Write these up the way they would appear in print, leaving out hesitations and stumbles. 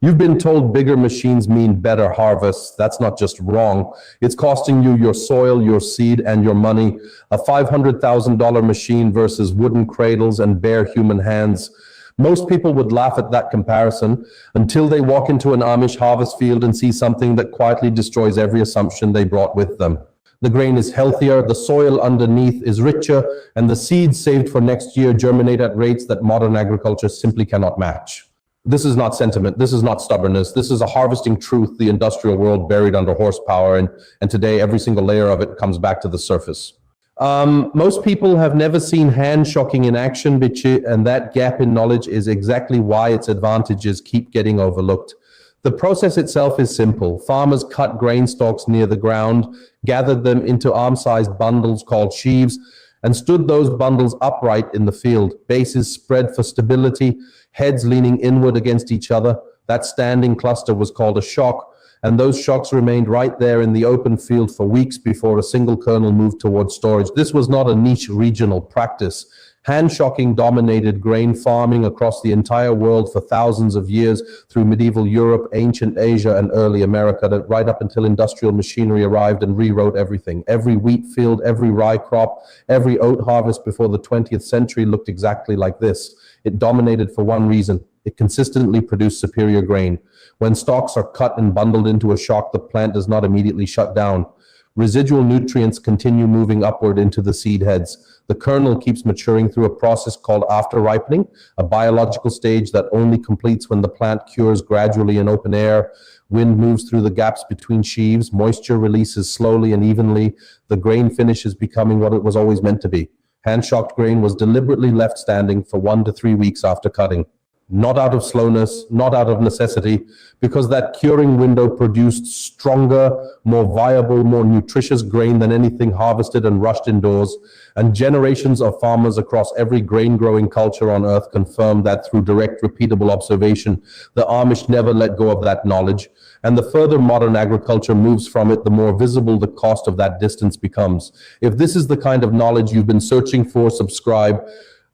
You've been told bigger machines mean better harvests. That's not just wrong. It's costing you your soil, your seed, and your money. A $500,000 machine versus wooden cradles and bare human hands. Most people would laugh at that comparison until they walk into an Amish harvest field and see something that quietly destroys every assumption they brought with them. The grain is healthier, the soil underneath is richer, and the seeds saved for next year germinate at rates that modern agriculture simply cannot match. This is not sentiment. This is not stubbornness. This is a harvesting truth, the industrial world buried under horsepower. And today, every single layer of it comes back to the surface. Most people have never seen hand shocking in action, and that gap in knowledge is exactly why its advantages keep getting overlooked. The process itself is simple. Farmers cut grain stalks near the ground, gathered them into arm-sized bundles called sheaves, and stood those bundles upright in the field, bases spread for stability, heads leaning inward against each other. That standing cluster was called a shock, and those shocks remained right there in the open field for weeks before a single kernel moved towards storage. This was not a niche regional practice. Hand shocking dominated grain farming across the entire world for thousands of years through medieval Europe, ancient Asia, and early America, right up until industrial machinery arrived and rewrote everything. Every wheat field, every rye crop, every oat harvest before the 20th century looked exactly like this. It dominated for one reason. It consistently produced superior grain. When stalks are cut and bundled into a shock, the plant does not immediately shut down. Residual nutrients continue moving upward into the seed heads. The kernel keeps maturing through a process called after-ripening, a biological stage that only completes when the plant cures gradually in open air. Wind moves through the gaps between sheaves. Moisture releases slowly and evenly. The grain finishes becoming what it was always meant to be. Hand-shocked grain was deliberately left standing for 1 to 3 weeks after cutting. Not out of slowness, not out of necessity, because that curing window produced stronger, more viable, more nutritious grain than anything harvested and rushed indoors. And generations of farmers across every grain-growing culture on earth confirm that through direct, repeatable observation. The Amish never let go of that knowledge. And the further modern agriculture moves from it, the more visible the cost of that distance becomes. If this is the kind of knowledge you've been searching for, subscribe.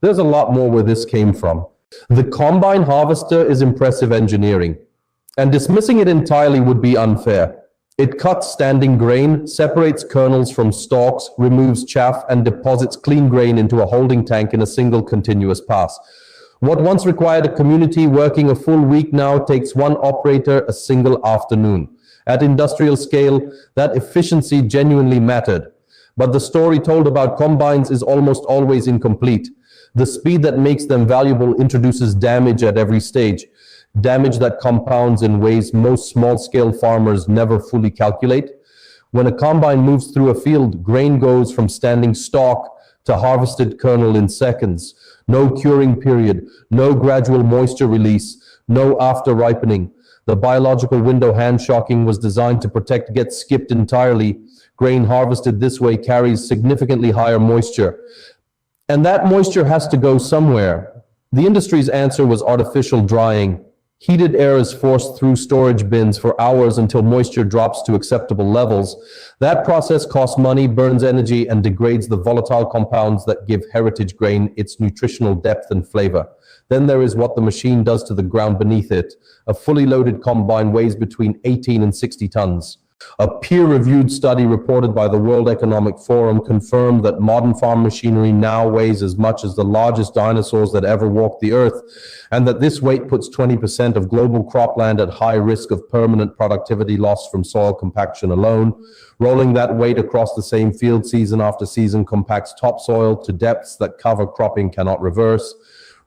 There's a lot more where this came from. The combine harvester is impressive engineering, and dismissing it entirely would be unfair. It cuts standing grain, separates kernels from stalks, removes chaff, and deposits clean grain into a holding tank in a single continuous pass. What once required a community working a full week now takes one operator a single afternoon. At industrial scale, that efficiency genuinely mattered. But the story told about combines is almost always incomplete. The speed that makes them valuable introduces damage at every stage, damage that compounds in ways most small-scale farmers never fully calculate. When a combine moves through a field, grain goes from standing stalk to harvested kernel in seconds. No curing period, no gradual moisture release, no after-ripening. The biological window hand shocking was designed to protect gets skipped entirely. Grain harvested this way carries significantly higher moisture. And that moisture has to go somewhere. The industry's answer was artificial drying. Heated air is forced through storage bins for hours until moisture drops to acceptable levels. That process costs money, burns energy, and degrades the volatile compounds that give heritage grain its nutritional depth and flavor. Then there is what the machine does to the ground beneath it. A fully loaded combine weighs between 18 and 60 tons. A peer-reviewed study reported by the World Economic Forum confirmed that modern farm machinery now weighs as much as the largest dinosaurs that ever walked the earth, and that this weight puts 20% of global cropland at high risk of permanent productivity loss from soil compaction alone. Rolling that weight across the same field season after season compacts topsoil to depths that cover cropping cannot reverse.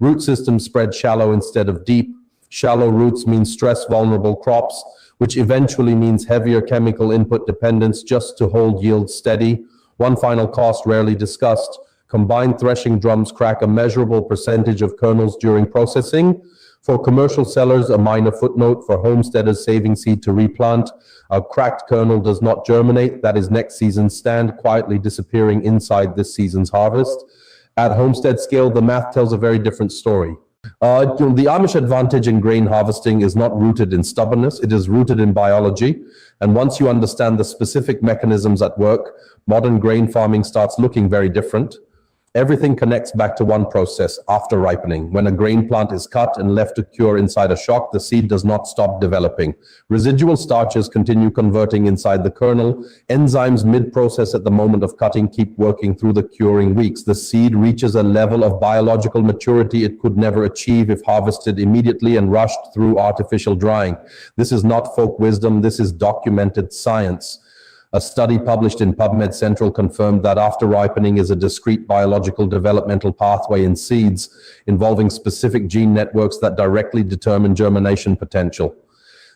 Root systems spread shallow instead of deep. Shallow roots mean stress-vulnerable crops, which eventually means heavier chemical input dependence just to hold yields steady. One final cost rarely discussed. Combined threshing drums crack a measurable percentage of kernels during processing. For commercial sellers, a minor footnote: for homesteaders saving seed to replant, a cracked kernel does not germinate. That is next season's stand, quietly disappearing inside this season's harvest. At homestead scale, the math tells a very different story. The Amish advantage in grain harvesting is not rooted in stubbornness, it is rooted in biology. And once you understand the specific mechanisms at work, modern grain farming starts looking very different. Everything connects back to one process, after ripening. When a grain plant is cut and left to cure inside a shock, the seed does not stop developing. Residual starches continue converting inside the kernel. Enzymes mid-process at the moment of cutting keep working through the curing weeks. The seed reaches a level of biological maturity it could never achieve if harvested immediately and rushed through artificial drying. This is not folk wisdom, this is documented science. A study published in PubMed Central confirmed that after ripening is a discrete biological developmental pathway in seeds involving specific gene networks that directly determine germination potential.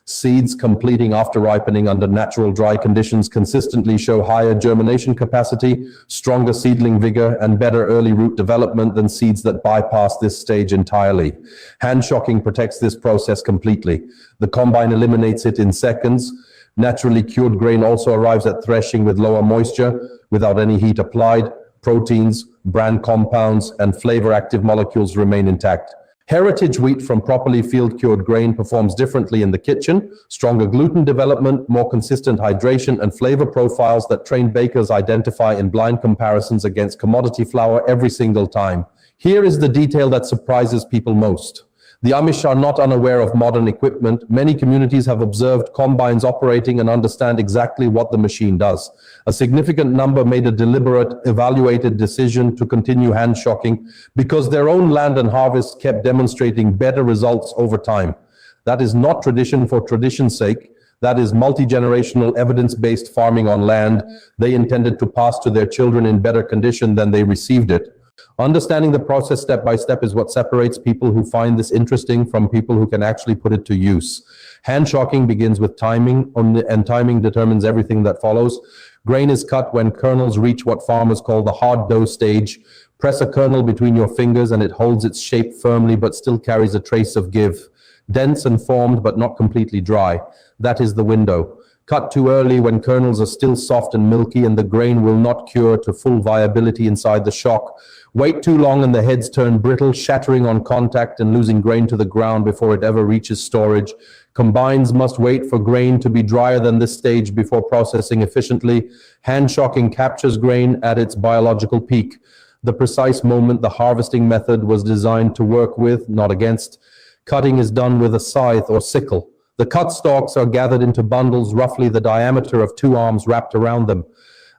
Seeds completing after ripening under natural dry conditions consistently show higher germination capacity, stronger seedling vigor, and better early root development than seeds that bypass this stage entirely. Hand shocking protects this process completely. The combine eliminates it in seconds. Naturally cured grain also arrives at threshing with lower moisture, without any heat applied. Proteins, bran compounds, and flavor-active molecules remain intact. Heritage wheat from properly field-cured grain performs differently in the kitchen. Stronger gluten development, more consistent hydration, and flavor profiles that trained bakers identify in blind comparisons against commodity flour every single time. Here is the detail that surprises people most. The Amish are not unaware of modern equipment. Many communities have observed combines operating and understand exactly what the machine does. A significant number made a deliberate, evaluated decision to continue hand shocking because their own land and harvest kept demonstrating better results over time. That is not tradition for tradition's sake. That is multi-generational evidence-based farming on land they intended to pass to their children in better condition than they received it. Understanding the process step by step is what separates people who find this interesting from people who can actually put it to use. Hand shocking begins with timing, and timing determines everything that follows. Grain is cut when kernels reach what farmers call the hard dough stage. Press a kernel between your fingers and it holds its shape firmly but still carries a trace of give. Dense and formed but not completely dry. That is the window. Cut too early when kernels are still soft and milky and the grain will not cure to full viability inside the shock. Wait too long and the heads turn brittle, shattering on contact and losing grain to the ground before it ever reaches storage. Combines must wait for grain to be drier than this stage before processing efficiently. Hand shocking captures grain at its biological peak, the precise moment the harvesting method was designed to work with, not against. Cutting is done with a scythe or sickle. The cut stalks are gathered into bundles roughly the diameter of 2 arms wrapped around them,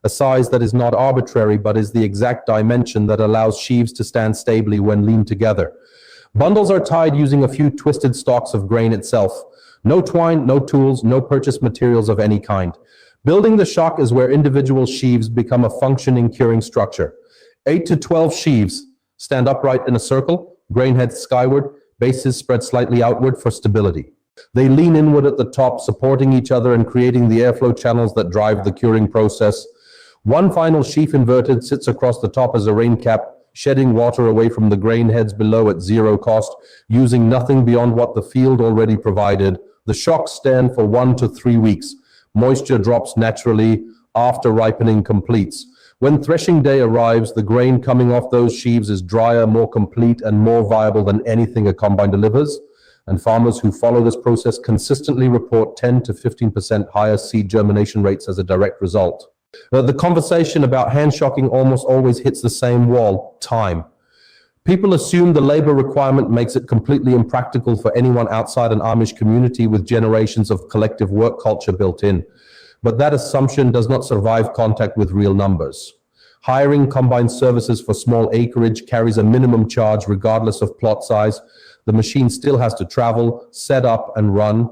a size that is not arbitrary but is the exact dimension that allows sheaves to stand stably when leaned together. Bundles are tied using a few twisted stalks of grain itself. No twine, no tools, no purchased materials of any kind. Building the shock is where individual sheaves become a functioning curing structure. 8 to 12 sheaves stand upright in a circle, grain heads skyward, bases spread slightly outward for stability. They lean inward at the top, supporting each other and creating the airflow channels that drive the curing process. One final sheaf inverted sits across the top as a rain cap, shedding water away from the grain heads below at zero cost, using nothing beyond what the field already provided. The shocks stand for 1 to 3 weeks. Moisture drops naturally after ripening completes. When threshing day arrives, the grain coming off those sheaves is drier, more complete, and more viable than anything a combine delivers. And farmers who follow this process consistently report 10 to 15% higher seed germination rates as a direct result. The conversation about hand shocking almost always hits the same wall: time. People assume the labor requirement makes it completely impractical for anyone outside an Amish community with generations of collective work culture built in. But that assumption does not survive contact with real numbers. Hiring combine services for small acreage carries a minimum charge regardless of plot size. The machine still has to travel, set up, and run,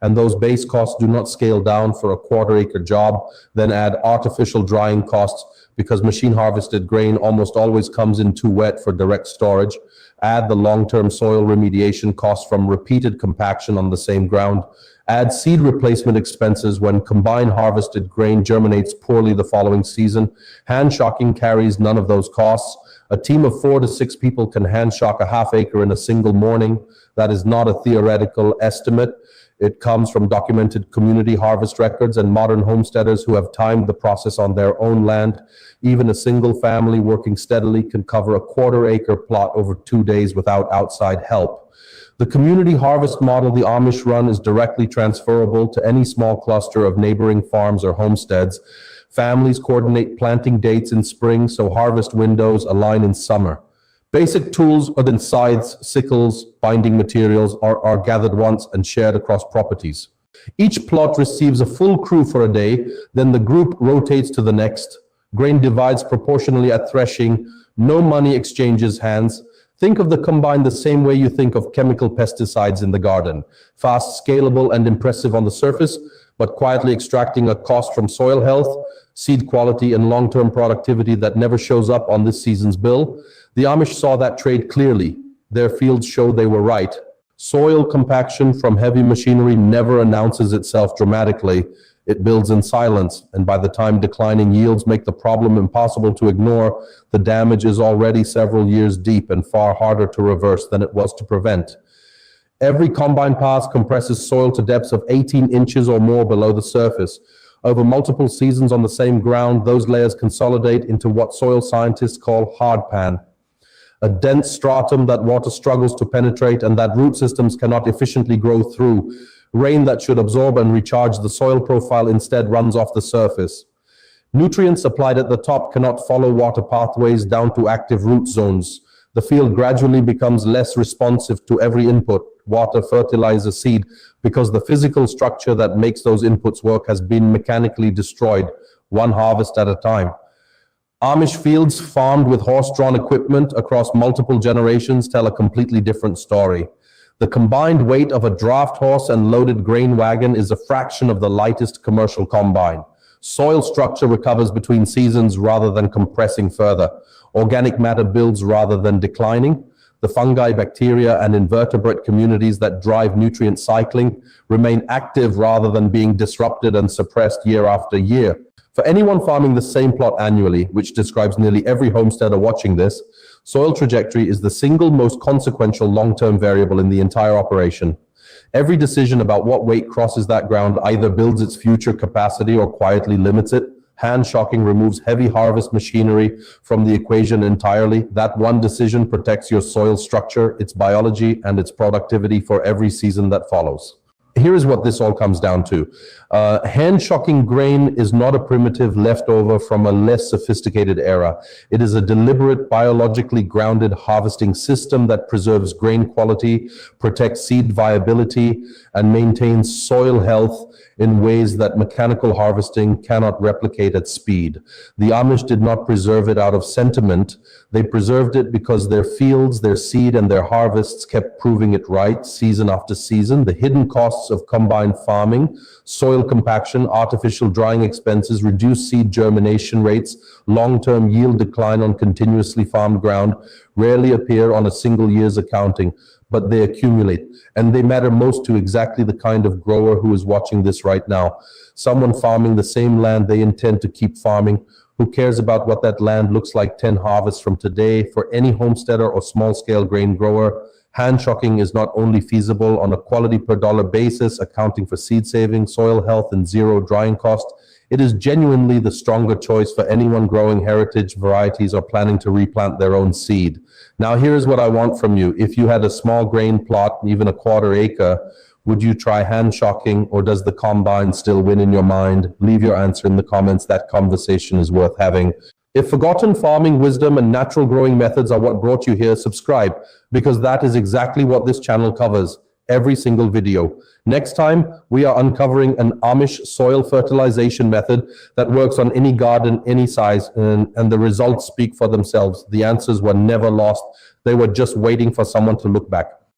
and those base costs do not scale down for a quarter-acre job. Then add artificial drying costs because machine-harvested grain almost always comes in too wet for direct storage. Add the long-term soil remediation costs from repeated compaction on the same ground. Add seed replacement expenses when combine harvested grain germinates poorly the following season. Hand shocking carries none of those costs. A team of 4 to 6 people can hand shock a half acre in a single morning. That is not a theoretical estimate. It comes from documented community harvest records and modern homesteaders who have timed the process on their own land. Even a single family working steadily can cover a quarter-acre plot over 2 days without outside help. The community harvest model the Amish run is directly transferable to any small cluster of neighboring farms or homesteads. Families coordinate planting dates in spring so harvest windows align in summer. Basic tools other than scythes, sickles, binding materials are gathered once and shared across properties. Each plot receives a full crew for a day, then the group rotates to the next. Grain divides proportionally at threshing, no money exchanges hands. Think of the combine the same way you think of chemical pesticides in the garden. Fast, scalable, and impressive on the surface, but quietly extracting a cost from soil health, seed quality, and long-term productivity that never shows up on this season's bill. The Amish saw that trade clearly. Their fields show they were right. Soil compaction from heavy machinery never announces itself dramatically. It builds in silence, and by the time declining yields make the problem impossible to ignore, the damage is already several years deep and far harder to reverse than it was to prevent. Every combine pass compresses soil to depths of 18 inches or more below the surface. Over multiple seasons on the same ground, those layers consolidate into what soil scientists call hardpan, a dense stratum that water struggles to penetrate and that root systems cannot efficiently grow through. Rain that should absorb and recharge the soil profile instead runs off the surface. Nutrients applied at the top cannot follow water pathways down to active root zones. The field gradually becomes less responsive to every input, water, fertilizer, seed, because the physical structure that makes those inputs work has been mechanically destroyed, one harvest at a time. Amish fields farmed with horse-drawn equipment across multiple generations tell a completely different story. The combined weight of a draft horse and loaded grain wagon is a fraction of the lightest commercial combine. Soil structure recovers between seasons rather than compressing further. Organic matter builds rather than declining. The fungi, bacteria, and invertebrate communities that drive nutrient cycling remain active rather than being disrupted and suppressed year after year. For anyone farming the same plot annually, which describes nearly every homesteader watching this, soil trajectory is the single most consequential long-term variable in the entire operation. Every decision about what weight crosses that ground either builds its future capacity or quietly limits it. Hand shocking removes heavy harvest machinery from the equation entirely. That one decision protects your soil structure, its biology, and its productivity for every season that follows. Here is what this all comes down to. Hand shocking grain is not a primitive leftover from a less sophisticated era. It is a deliberate, biologically grounded harvesting system that preserves grain quality, protects seed viability, and maintains soil health in ways that mechanical harvesting cannot replicate at speed. The Amish did not preserve it out of sentiment. They preserved it because their fields, their seed, and their harvests kept proving it right season after season. The hidden costs of combined farming, soil compaction, artificial drying expenses, reduced seed germination rates, long-term yield decline on continuously farmed ground rarely appear on a single year's accounting, but they accumulate, and they matter most to exactly the kind of grower who is watching this right now. Someone farming the same land they intend to keep farming, who cares about what that land looks like 10 harvests from today. For any homesteader or small-scale grain grower, hand shocking is not only feasible on a quality per dollar basis, accounting for seed saving, soil health, and zero drying cost, it is genuinely the stronger choice for anyone growing heritage varieties or planning to replant their own seed. Now, here's what I want from you. If you had a small grain plot, even a quarter acre, would you try hand shocking, or does the combine still win in your mind? Leave your answer in the comments. That conversation is worth having. If forgotten farming wisdom and natural growing methods are what brought you here, subscribe, because that is exactly what this channel covers. Every single video. Next time, we are uncovering an Amish soil fertilization method that works on any garden, any size, and the results speak for themselves. The answers were never lost. They were just waiting for someone to look back.